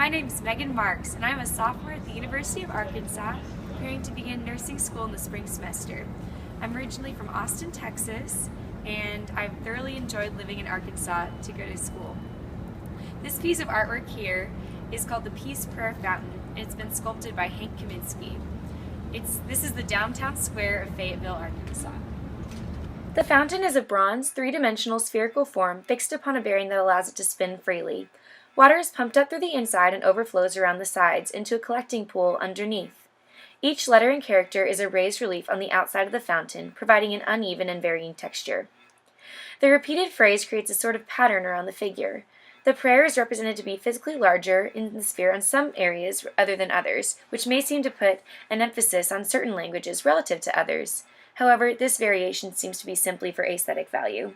My name is Megan Marks, and I'm a sophomore at the University of Arkansas, preparing to begin nursing school in the spring semester. I'm originally from Austin, Texas, and I've thoroughly enjoyed living in Arkansas to go to school. This piece of artwork here is called the Peace Prayer Fountain, and it's been sculpted by Hank Kaminsky. This is the downtown square of Fayetteville, Arkansas. The fountain is a bronze, three-dimensional spherical form fixed upon a bearing that allows it to spin freely. Water is pumped up through the inside and overflows around the sides into a collecting pool underneath. Each letter and character is a raised relief on the outside of the fountain, providing an uneven and varying texture. The repeated phrase creates a sort of pattern around the figure. The prayer is represented to be physically larger in the sphere on some areas other than others, which may seem to put an emphasis on certain languages relative to others. However, this variation seems to be simply for aesthetic value.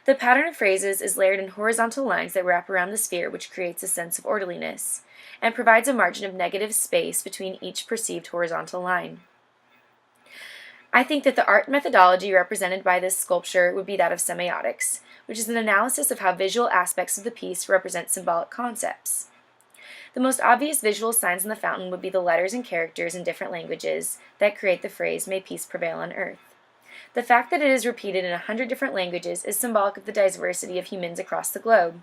The pattern of phrases is layered in horizontal lines that wrap around the sphere, which creates a sense of orderliness, and provides a margin of negative space between each perceived horizontal line. I think that the art methodology represented by this sculpture would be that of semiotics, which is an analysis of how visual aspects of the piece represent symbolic concepts. The most obvious visual signs in the fountain would be the letters and characters in different languages that create the phrase, "May peace prevail on earth." The fact that it is repeated in 100 different languages is symbolic of the diversity of humans across the globe.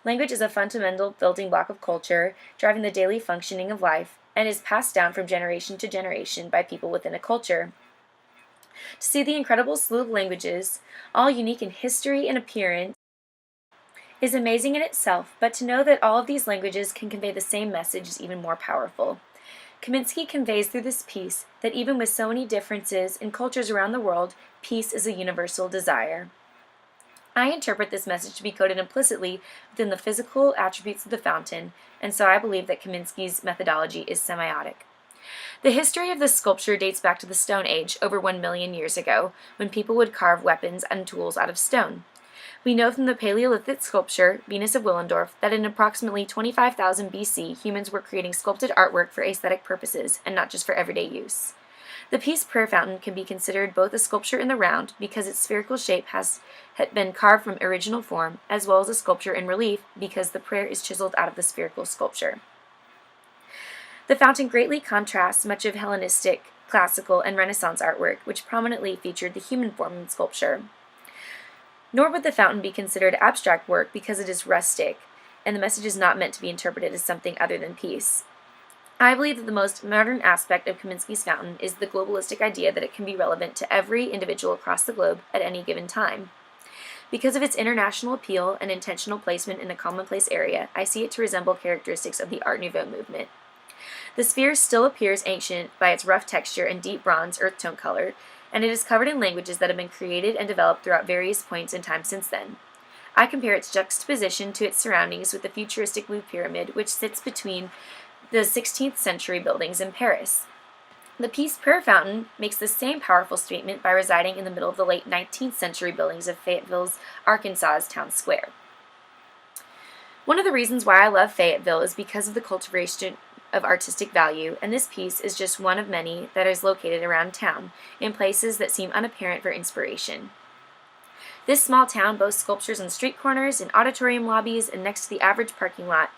Language is a fundamental building block of culture, driving the daily functioning of life, and is passed down from generation to generation by people within a culture. To see the incredible slew of languages, all unique in history and appearance, is amazing in itself, but to know that all of these languages can convey the same message is even more powerful. Kaminsky conveys through this piece that even with so many differences in cultures around the world, peace is a universal desire. I interpret this message to be coded implicitly within the physical attributes of the fountain, and so I believe that Kaminsky's methodology is semiotic. The history of this sculpture dates back to the Stone Age, over 1 million years ago, when people would carve weapons and tools out of stone. We know from the Paleolithic sculpture, Venus of Willendorf, that in approximately 25,000 BC, humans were creating sculpted artwork for aesthetic purposes, and not just for everyday use. The Peace Prayer Fountain can be considered both a sculpture in the round, because its spherical shape had been carved from original form, as well as a sculpture in relief, because the prayer is chiseled out of the spherical sculpture. The fountain greatly contrasts much of Hellenistic, classical, and Renaissance artwork, which prominently featured the human form in sculpture. Nor would the fountain be considered abstract work because it is rustic, and the message is not meant to be interpreted as something other than peace. I believe that the most modern aspect of Kaminsky's fountain is the globalistic idea that it can be relevant to every individual across the globe at any given time. Because of its international appeal and intentional placement in a commonplace area, I see it to resemble characteristics of the Art Nouveau movement. The sphere still appears ancient by its rough texture and deep bronze earth tone color, and it is covered in languages that have been created and developed throughout various points in time since then. I compare its juxtaposition to its surroundings with the futuristic Blue Pyramid, which sits between the 16th century buildings in Paris. The Peace Prayer Fountain makes the same powerful statement by residing in the middle of the late 19th century buildings of Fayetteville's Arkansas's town square. One of the reasons why I love Fayetteville is because of the cultivation of artistic value, and this piece is just one of many that is located around town, in places that seem unapparent for inspiration. This small town boasts sculptures on street corners, in auditorium lobbies, and next to the average parking lot.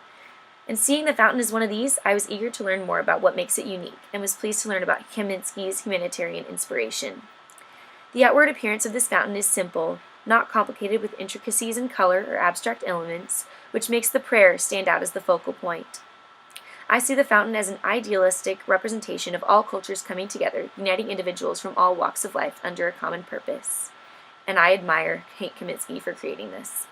And seeing the fountain as one of these, I was eager to learn more about what makes it unique, and was pleased to learn about Kaminsky's humanitarian inspiration. The outward appearance of this fountain is simple, not complicated with intricacies in color or abstract elements, which makes the prayer stand out as the focal point. I see the fountain as an idealistic representation of all cultures coming together, uniting individuals from all walks of life under a common purpose. And I admire Hank Kaminsky for creating this.